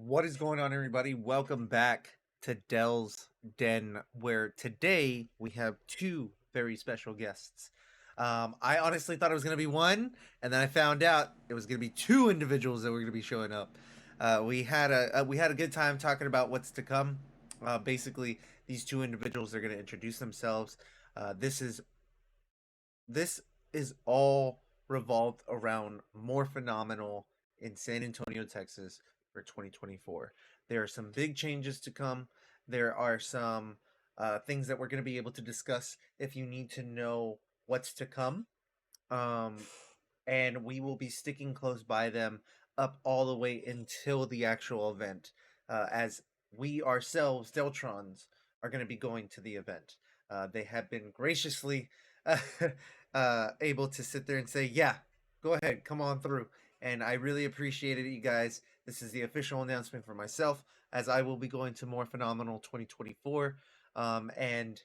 What is going on, everybody? Welcome back to Dell's Den, where today we have two very special guests. I honestly thought it was going to be one, and then I found out it was going to be two individuals that were going to be showing up. We had a good time talking about what's to come. Basically, these two individuals are going to introduce themselves. This is all revolved around Morphinominal in San Antonio, Texas for 2024. There are some big changes to come. There are some things that we're going to be able to discuss if you need to know what's to come. Um, and we will be sticking close by them up all the way until the actual event, as we ourselves, DeltronZ, are going to be going to the event. They have been graciously able to sit there and say, "Yeah, go ahead, come on through." And I really appreciated it, you guys. This is the official announcement for myself, as I will be going to More Phenomenal 2024, and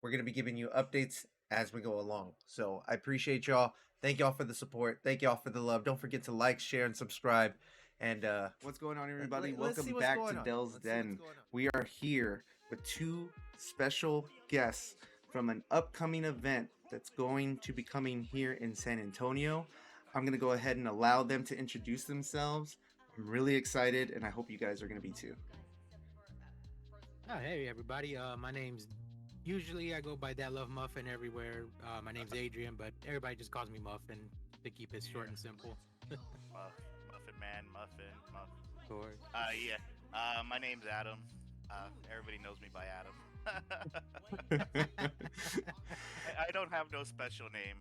we're going to be giving you updates as we go along. So I appreciate y'all. Thank y'all for the support. Thank y'all for the love. Don't forget to like, share, and subscribe. And what's going on, everybody? Welcome back to Dell's Den. We are here with two special guests from an upcoming event that's going to be coming here in San Antonio. I'm going to go ahead and allow them to introduce themselves. I'm really excited, and I hope you guys are going to be too. Oh, hey everybody. My name's usually I go by That Love Muffin everywhere. My name's Adrian, but everybody just calls me Muffin to keep it short and simple. Muffin Man, Muffin. Of course. Yeah. My name's Adam. Everybody knows me by Adam. I don't have no special name.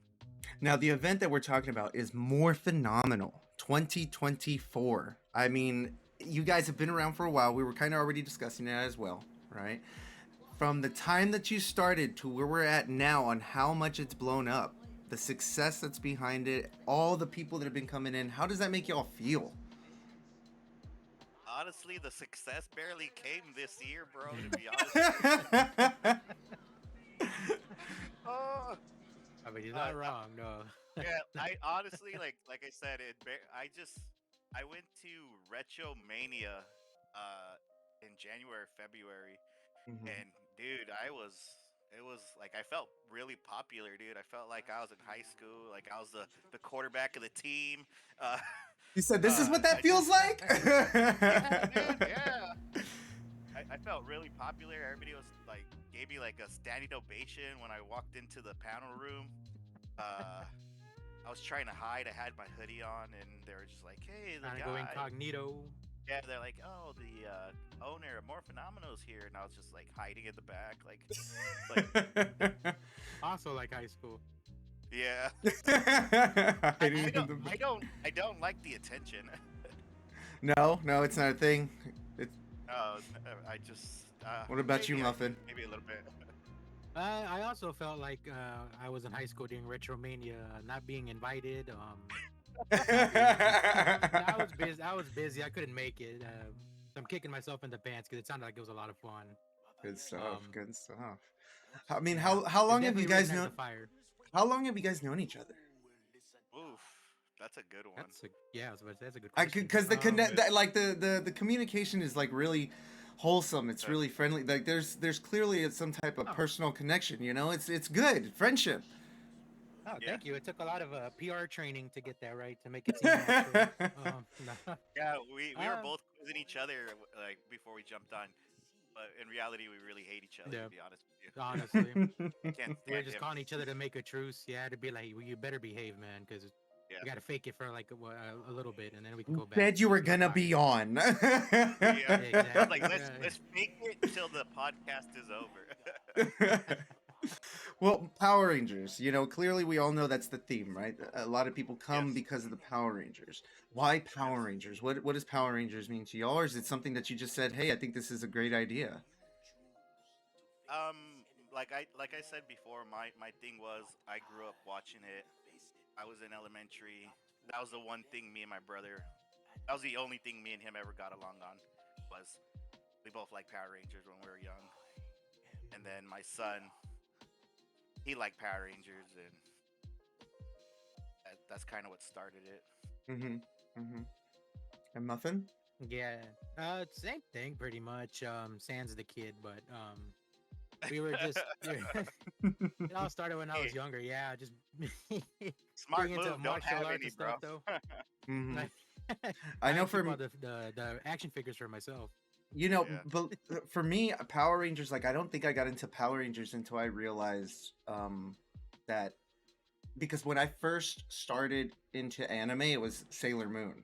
Now, the event that we're talking about is More Phenomenal 2024. I mean, you guys have been around for a while. We were kind of already discussing it as well, right? From the time that you started to where we're at now on how much it's blown up, the success that's behind it, all the people that have been coming in, how does that make y'all feel? Honestly, the success barely came this year, bro, to be honest. Oh, I mean, you're not wrong, no. yeah, I honestly like I said I went to Retromania in January, February, Mhm. and dude, it was like I felt really popular, dude. I felt like I was in high school, like I was the quarterback of the team. Uh, You said this is what I that feels just like? yeah, dude, yeah. I felt really popular. Everybody was like gave me like a standing ovation when I walked into the panel room. Uh, I was trying to hide. I had my hoodie on, and they were just like, "Hey, the Trying to go guy." incognito. Yeah, they're like, "Oh, the owner of More Phenomenal's here," and I was just like hiding in the back, like, Also like high school. yeah. Hiding in the- I don't like the attention. No, it's not a thing. It's, I just. what about you, Maybe Muffin? maybe a little bit. I also felt like I was in high school during Retromania, not being invited. I was busy. I was busy. I couldn't make it. I'm kicking myself in the pants because it sounded like it was a lot of fun. Good stuff. Um, Good stuff. I mean, yeah, how it long have you definitely guys reignited known? the fire. How long have you guys known each other? Oof, that's a good one. That's a good question. Because the connect, like the communication is like really wholesome. It's really friendly. Like there's clearly some type of Oh. personal connection. You know, it's good friendship. Oh, Yeah. thank you. It took a lot of PR training to get that right to make it seem natural. No. Yeah, we were Uh, both quizzing each other like before we jumped on, but in reality, we really hate each other. Yeah. To be honest with you, Honestly, I can't we were stand just him. calling each other to make a truce. Yeah, to be like, well, you better behave, man, because Yeah. we got to fake it for like a little bit, and then we can go back. Said you were and start gonna be talking. on. Yeah. I was Exactly. like, let's fake it till the podcast is over. Well, Power Rangers, you know, clearly we all know that's the theme, right? A lot of people come Yes. because of the Power Rangers. Why Power Yes. Rangers? What does Power Rangers mean to y'all? Or is it something that you just said, hey, I think this is a great idea? Like I said before, my thing was I grew up watching it. I was in elementary. That was the one thing me and my brother. That was the only thing me and him ever got along on. Was we both liked Power Rangers when we were young. And then my son, he liked Power Rangers, and that's kind of what started it. Mm-hmm. Mm-hmm. And Muffin? Yeah. Same thing pretty much. Sans the kid, but we were just it all started when I Hey, was younger. Yeah, just smart being into move. Don't martial have arts any, and stuff bro. though. Hmm. Like, I I know actually for bought the action figures for myself. Yeah. but for me, Power Rangers, like I don't think I got into Power Rangers until I realized that because when I first started into anime, it was Sailor Moon.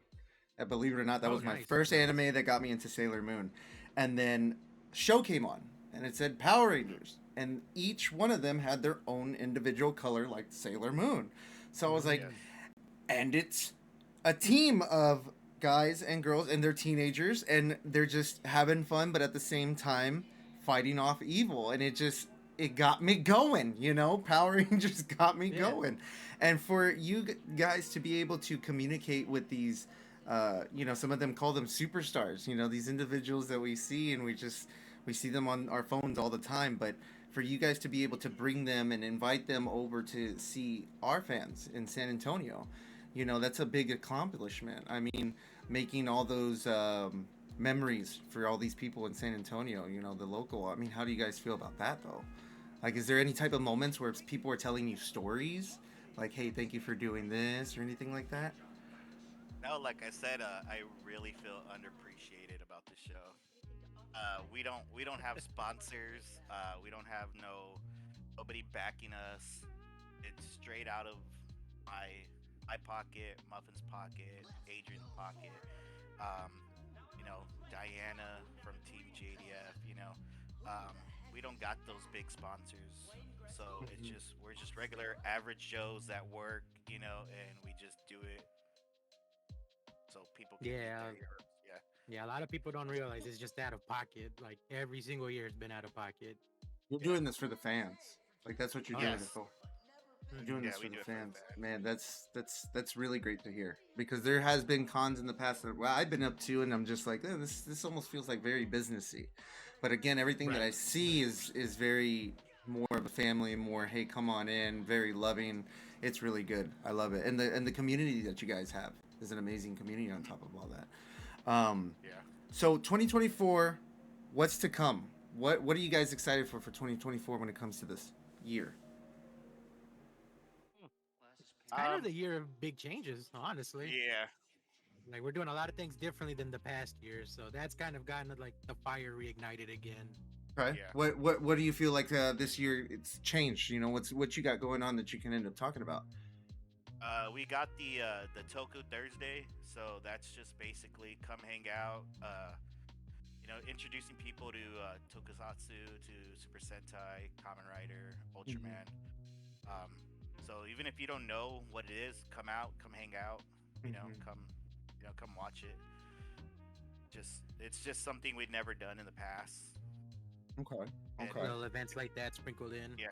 Believe it or not, that Oh, was my nice, first nice. anime that got me into Sailor Moon. And then show came on, and it said Power Rangers, and each one of them had their own individual color, like Sailor Moon. So I was like, Yes. Mm. and it's a team of guys and girls, and they're teenagers, and they're just having fun, but at the same time fighting off evil, and it got me going. Power Rangers got me Yeah. going, and for you guys to be able to communicate with these. Some of them call them superstars. These individuals that we see, and we see them on our phones all the time. But for you guys to be able to bring them and invite them over to see our fans in San Antonio, that's a big accomplishment. I mean, making all those memories for all these people in San Antonio, the local. I mean, how do you guys feel about that though? Like, is there any type of moments where people are telling you stories, like, "Hey, thank you for doing this," or anything like that? No, like I said, I really feel underappreciated about the show. We don't have sponsors. We don't have nobody backing us. It's straight out of my my pocket, Muffin's pocket, Adrian's pocket. Um, Diana from Team JDF. We don't got those big sponsors, so Mhm. we're just regular average Joes that work. And we just do it so people can meet Yeah. their heroes. Yeah. Yeah. A lot of people don't realize it's just out of pocket. Like every single year it's been out of pocket. You're Yeah. doing this for the fans. Like, that's what you're Oh doing yeah. it Yes. for. You're doing Hmm. this Yeah, for we the do it for the fans, fans. man. That's really great to hear because there has been cons in the past that I've been up to, and I'm just like, this almost feels like very businessy. But again, everything that Right. I see is very more of a family, more hey, come on in, very loving. It's really good. I love it, and the community that you guys have is an amazing community on Mhm. top of all that. Yeah. So 2024, what's to come? What are you guys excited for 2024 when it comes to this year? It's kind of Um. the year of big changes, honestly. Yeah. Like we're doing a lot of things differently than the past year, so that's kind of gotten like the fire reignited again. Okay. Yeah. What do you feel like this year it's changed? What you got going on that you can end up talking about? We got the Toku Thursday, so that's just basically come hang out. Introducing people to Tokusatsu, to Super Sentai, Kamen Rider, Mhm. Ultraman. Um, so even if you don't know what it is, come out, come hang out. Mhm. Come watch it. It's just something we'd never done in the past, Okay. and Okay. Little events like that sprinkled in. yeah,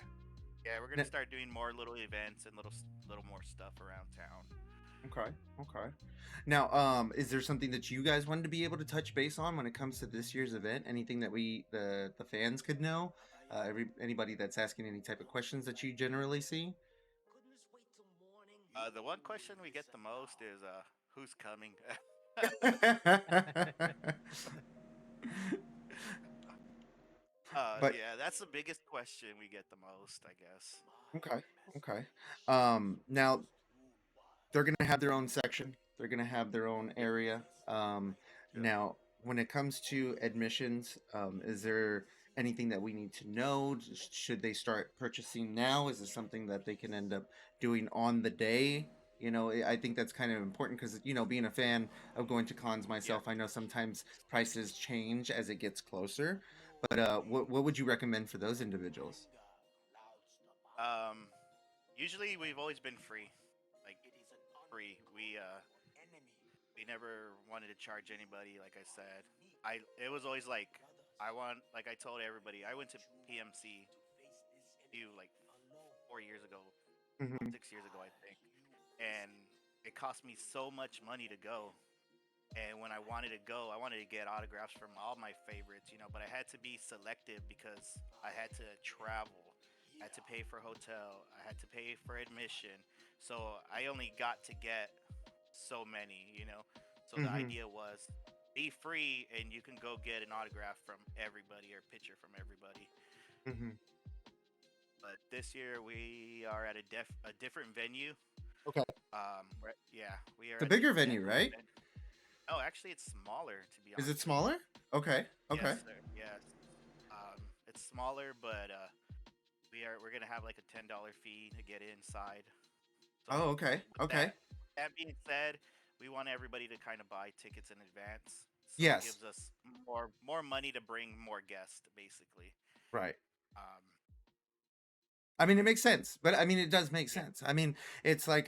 yeah, we're gonna N- start doing more little events and little more stuff around town. Okay. Okay. Now, is there something that you guys wanted to be able to touch base on when it comes to this year's event? Anything that the fans could know? Anybody that's asking any type of questions that you generally see? The one question we get the most is who's coming? But Yeah, that's the biggest question we get the most, I guess. okay. Okay. Now they're going to have their own section. They're going to have their own Yep. area. Yep. Now, when it comes to admissions, is there anything that we need to know? Should they start purchasing now? Is this something that they can end up doing on the day? I think that's kind of important because, being a fan of going to cons Yeah. myself, I know sometimes prices change as it gets closer. But what would you recommend for those individuals? Um, Usually we've always been free, like free. We never wanted to charge anybody. Like I said, it was always like like I told everybody. I went to PMC like 4 years ago, Hmm. 6 years ago, I think, and it cost me so much money to go. And when I wanted to go, I wanted to get autographs from all my favorites, but I had to be selective because I had to travel. I had to pay for hotel. I had to pay for admission. So I only got to get so many. So the Hmm. idea was be free, and you can go get an autograph from everybody or picture from everybody. Mm-hmm. But this year we are at a different venue. Okay. We are It's a at the bigger venue, Denver. right? Oh, actually, it's smaller, to be Is it honest with you. smaller? Okay. Okay. Yes, sir. Yes. It's smaller, but we're gonna have like a $10 fee to get inside. Oh, So okay. with Okay. that being said, we want everybody to kind of buy tickets in advance, so it Yes. gives us more money to bring more guests, basically. Right. Um, I mean, it makes sense, but I mean, it does make yeah, sense. I mean, it's like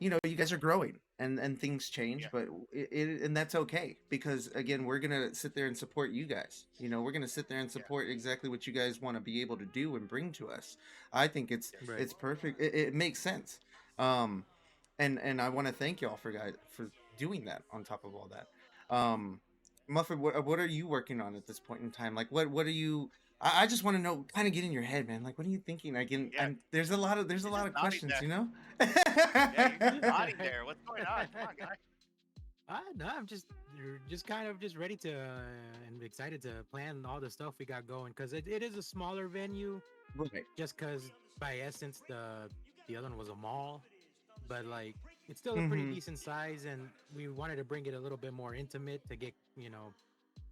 you know, you guys are growing and things change, yeah, but and that's okay because again, we're gonna sit there and support you guys. You know, we're gonna sit there and yeah, support exactly what you guys want to be able to do and bring to us. I think yes, Right. it's perfect. It makes sense. Um, and I want to thank y'all for doing that on top of all that. Muffin, what are you working on at this point in time? Like, what are you? I just want to know, kind of get in your head, man. Like, what are you thinking? yeah. There's a You're lot just of nodding questions, there. you know. Yeah, you're just nodding there. What's going on? Come on, guy. No, I'm just kind of just ready to and excited to plan all the stuff we got going because it is a smaller venue. Right. Just because by essence the other one was a mall, but like it's still a pretty Mm-hmm. decent size, and we wanted to bring it a little bit more intimate to get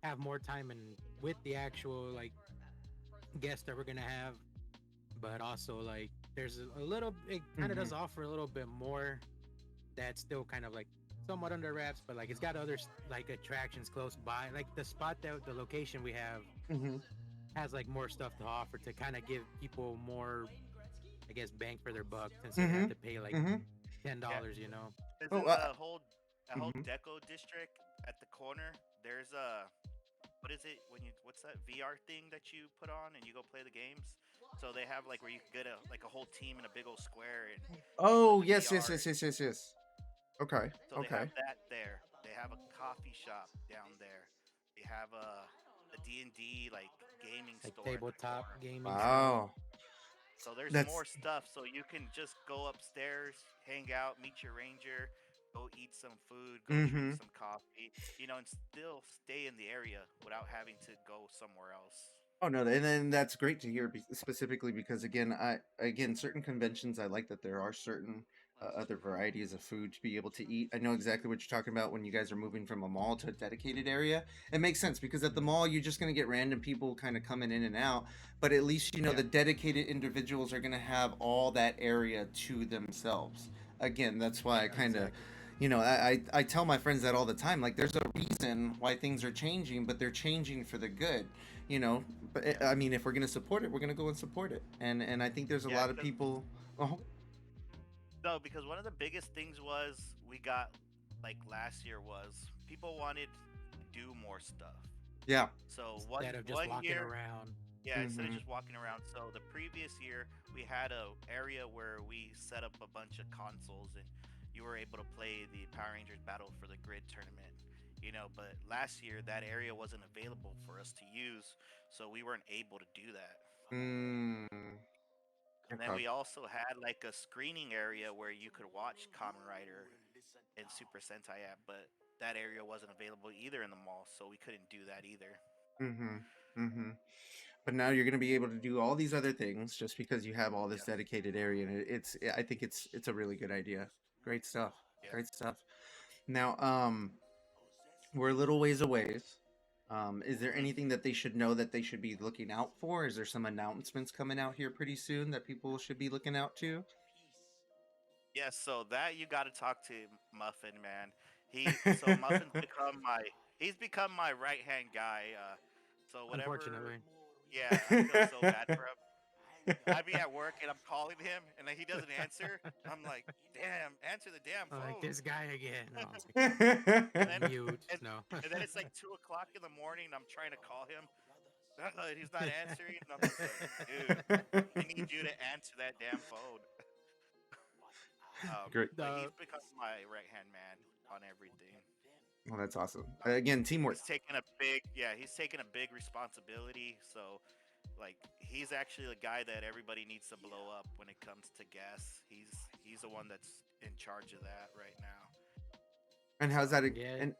have more time and with the actual like guests that we're gonna have, but also like there's a little it kind of Mm-hmm. does offer a little bit more that's still kind of like somewhat under wraps, but like it's got other like attractions close by, like the spot that the location we have Mm-hmm. has like more stuff to offer to kind of give people more, I guess, bang for their buck since they Mm-hmm. have to pay like Mm-hmm. Yeah, $10. because Oh. in the whole Mhm. deco district at the corner, there's a what is it when you what's that VR thing that you put on and you go play the games? So they have like where you can get a whole team in a big old square and you put Oh, the yes, yes, VR. yes, yes, yes, yes. Okay. So they Okay. have that there. They have a coffee shop down there. They have a D&D like gaming Like store at the tabletop corner. gaming stuff. Wow. So there's That's more stuff. So you can just go upstairs, hang out, meet your ranger, go eat some food, go drink mm-hmm. some coffee, and still stay in the area without having to go somewhere else. Oh no, and then that's great to hear specifically because again certain conventions I like that there are certain other varieties of food to be able to eat. I know exactly what you're talking about when you guys are moving from a mall to a dedicated area. It makes sense because at the mall you're just going to get random people kind of coming in and out, but at least you know Yeah, the dedicated individuals are going to have all that area to themselves. Again, that's why I yeah, kind of Exactly. I tell my friends that all the time. Like, there's a reason why things are changing, but they're changing for the good. You know, but yeah, I mean, if we're gonna support it, we're gonna go and support it. And I think there's a yeah. lot of people. Oh, No, because one of the biggest things was we got like last year was people wanted to do more stuff. yeah. So one Instead of just one walking year, around. yeah, instead of Mm-hmm. just walking around. So the previous year we had a area where we set up a bunch of consoles and you were able to play the Power Rangers Battle for the Grid tournament. But last year that area wasn't available for us to use, so we weren't able to do that. Mm, And then okay. we also had like a screening area where you could watch Kamen Rider and Super Sentai at, but that area wasn't available either in the mall, so we couldn't do that either. Mm-hmm. Mm-hmm. But now you're gonna be able to do all these other things just because you have all this Yeah, dedicated area, and I think it's a really good idea. Great stuff. yeah. Great stuff. Now, we're a little ways away. Is there Mhm. anything that they should know that they should be looking out for? Is there some announcements coming out here pretty soon that people should be looking out to? Yeah, so that you got to talk to Muffin, man. Muffin's become my right hand guy. So whatever, Unfortunately. yeah, I feel so bad for him. I'd be at work and I'm calling him and then he doesn't answer. I'm like, damn, answer the damn I'm like phone. this guy again. No, it's And like then mute. and, No. and then it's like 2 o'clock in the morning. I'm trying to call him. He's not answering. And I'm just like, dude, I need you to answer that damn phone. Great. But he's the become my right hand man on everything. Well, that's awesome. Again, teamwork. He's taken a big responsibility. So, like, he's actually the guy that everybody needs to blow up when it comes to gas. He's the one that's in charge of that right now. And how's So that? Yeah. And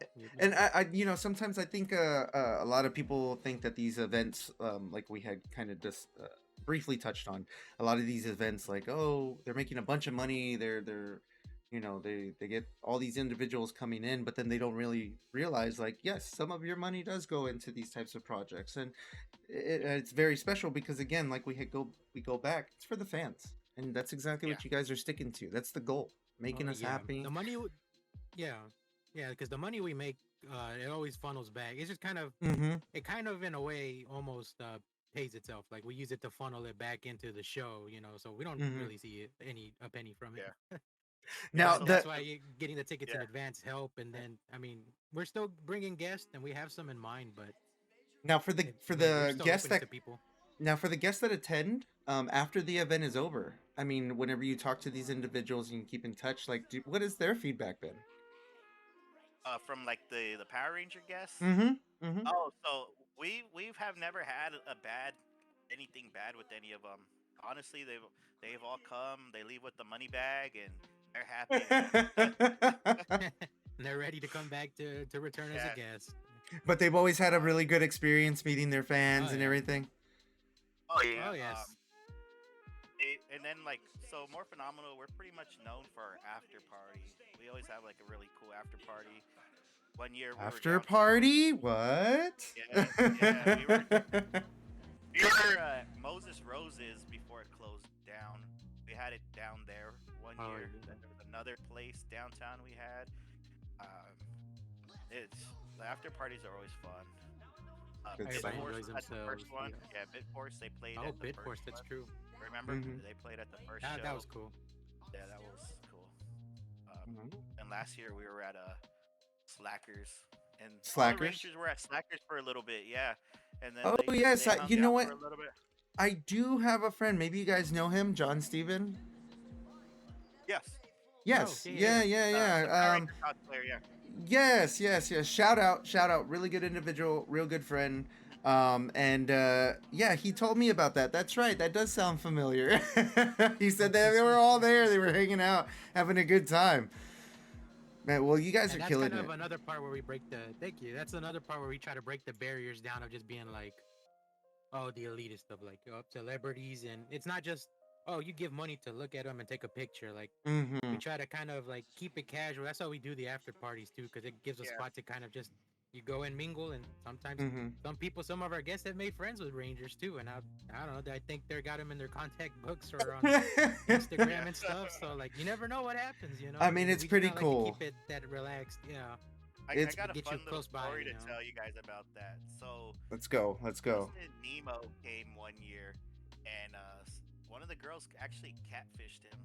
You, and sometimes I think a lot of people think that these events, like we had kind of just briefly touched on, a lot of these events, like, oh, they're making a bunch of money, they're they get all these individuals coming in, but then they don't really realize, like, yes, some of your money does go into these types of projects, and it's very special because, again, like we go back, it's for the fans, and that's exactly yeah, what you guys are sticking to. That's the goal, making us yeah. happy. The money. Yeah. Yeah. Because the money we make, it always funnels back. It's just kind of, Mm-hmm. it kind of in a way almost pays itself. Like we use it to funnel it back into the show, so we don't Mm-hmm. really see a penny from it. yeah, yeah. Now But So that's the why getting the tickets in yeah, advance help. And then, I mean, we're still bringing guests and we have some in mind, but now for the we're still guests open that to people. attend, after the event is over, I mean, whenever you talk to these individuals and you keep in touch, like, what has their feedback been? from like the Power Ranger guests. Mm-hmm. Mm-hmm. Oh, so we've have never had a bad anything bad with any of them. Honestly, they've all come. They leave with the money bag and they're happy, man. They're ready to come back to return as a Yeah. guest. But they've always had a Um, really good experience meeting their fans Oh and yeah. everything. oh yeah. Oh yes. And then like so more phenomenal. We're pretty much known for our after party. We always have like a really cool after party. One year we were After downtown. party? What? Yeah, yeah. We were Moses Roses before it closed down. We had it down there one Oh year. yeah. Then there was another place downtown we had. Um, it's the after parties are always fun. Good Bit stuff. Everybody Force enjoys at the first themselves. one. Yeah. Yeah, Bit Force. They played Oh, at the Bit first Force. That's one. true. Remember? Mm-hmm. They played at the first That show. was cool. Yeah, that was cool. Um, Mhm. and last year we were at Slackers, and all the Slackers. Rangers were at Slackers for a little bit. Yeah, and then Oh yes, they hung you know out what? for a little bit. I do have a friend. Maybe you guys know him, John Steven. Yes, Oh Yes. yeah, yeah, Yeah. yeah. Yeah. the Power Yeah. Ranger cosplayer. Yeah, Yes. Yes. Yes. Shout out. Shout out. Really good individual. Real good friend. And yeah, he told me about that. That's right. That does sound familiar. He said that they were all there. They were hanging out, having a good time. Man, well, you guys are And that's killing kind of it. another part where we break the. Thank you. That's another part where we try to break the barriers down of just being like, oh, the elitist stuff, like celebrities, and it's not just, oh, you give money to look at them and take a picture. Like Mm-hmm. we try to kind of like keep it casual. That's how we do the after parties too, because it gives a yeah, spot to kind of just you go and mingle, and sometimes Mm-hmm. some of our guests have made friends with Rangers too, and I don't know, I think they got them in their contact books or on Instagram yeah. and stuff. So like you never know what happens, I mean, it's We just pretty kind of like to cool. keep it that relaxed, I It's got a get you fun little close by, story to tell you guys about that. So let's go. Let's go. Justin Nemo came one year, and one of the girls actually catfished him.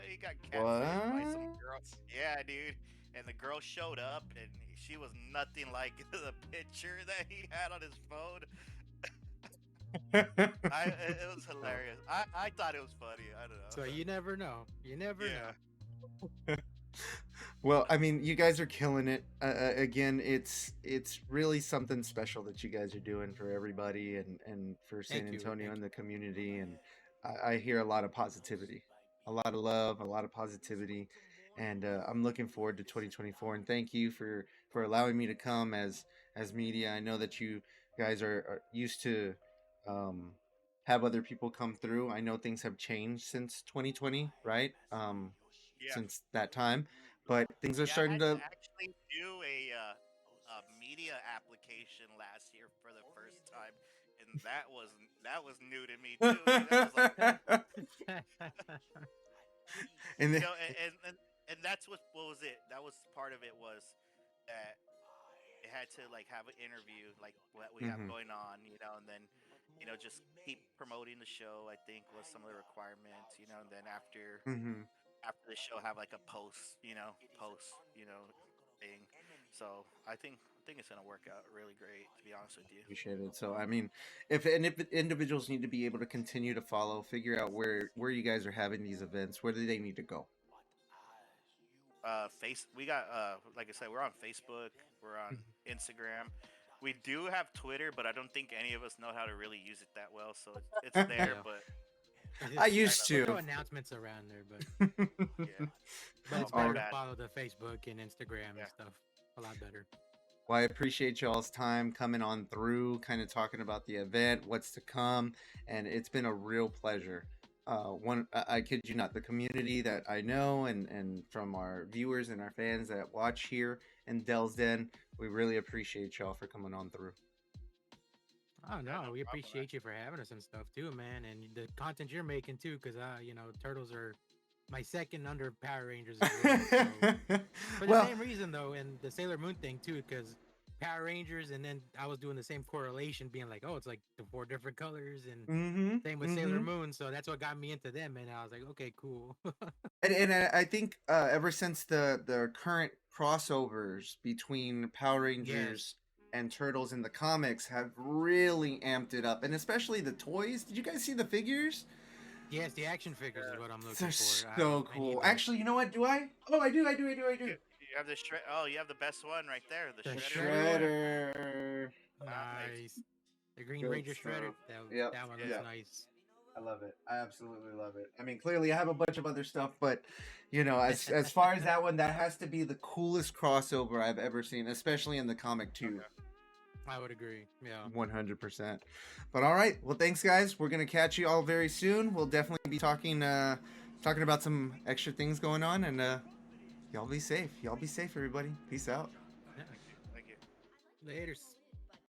He got catfished by some What? girl. Yeah, dude. And the girl showed up, and she was nothing like the picture that he had on his phone. It was hilarious. I thought it was funny. I don't So know. you never know. You never Yeah. know. Well, I mean, you guys are killing it. Again, it's really something special that you guys are doing for everybody and for San Thank you. Antonio Thank and you. the community. And I hear a lot of positivity, a lot of love, a lot of positivity, and I'm looking forward to 2024. And thank you for allowing me to come as media. I know that you guys are used to um, have other people come through. I know things have changed since 2020, right? Yeah. Since that time, but things are Yeah, I starting had to to. actually do a media application last year for the first time, and that was new to me too, dude. That was like, And you then, know, and that's what was it? That was part of it was that it had to like have an interview like what we have hmm going on, and then just keep promoting the show. I think was some of the requirements, and then hmm after the show have like a post thing. So I think it's gonna work out really great, to be honest with you. appreciate it. So I mean, if individuals need to be able to continue to follow, figure out where you guys are having these events, where do they need to go? We got like I said, we're on Facebook, we're on Instagram. We do have Twitter, but I don't think any of us know how to really use it that well. So it's there, Yeah. but I used We'll throw to. announcements around there, but Yeah. but it's Oh, my better to bad. follow the Facebook and Instagram Yeah. and stuff. A lot better. Well, I appreciate y'all's time coming on through, kind of talking about the event, what's to come, and it's been a real pleasure. I kid you not, the community that I know and from our viewers and our fans that watch here in Dell's Den, we really appreciate y'all for coming on through. Oh Yeah, no, no we problem, man. appreciate you for having us and stuff too, man, and the content you're making too, because you know, turtles are my second under Power Rangers as well. So for the Well, same reason though, and the Sailor Moon thing too, because Power Rangers, and then I was doing the same correlation, being like, oh, it's like the 4 different colors, and mm-hmm, same with Sailor mm-hmm. Moon. So that's what got me into them, and I was like, okay, cool. And I think ever since the current crossovers between Power Rangers Yes, and Turtles in the comics have really amped it up, and especially the toys. Did you guys see the figures? yes, the action figures is Yeah. what I'm They're looking for. so I need cool. those. Actually, you know what? Do I? Oh, I do. I do. I do. I do. You have the shred. Oh, you have the best one right there. The, The The shredder. Shredder, Shredder. Nice. nice. The Green Good Ranger Shredder, stuff. that Yep. that one looks Yeah. Yep. nice. I love it. I absolutely love it. I mean, clearly, I have a bunch of other stuff, but you know, as far as that one, that has to be the coolest crossover I've ever seen, especially in the comic too. Okay. I would agree. Yeah. 100%. But all right, well, thanks, guys. We're gonna catch you all very soon. We'll definitely be talking about some extra things going on, and y'all be safe. Y'all be safe, everybody. Peace out. Yeah. Thank you. Thank you. Laters.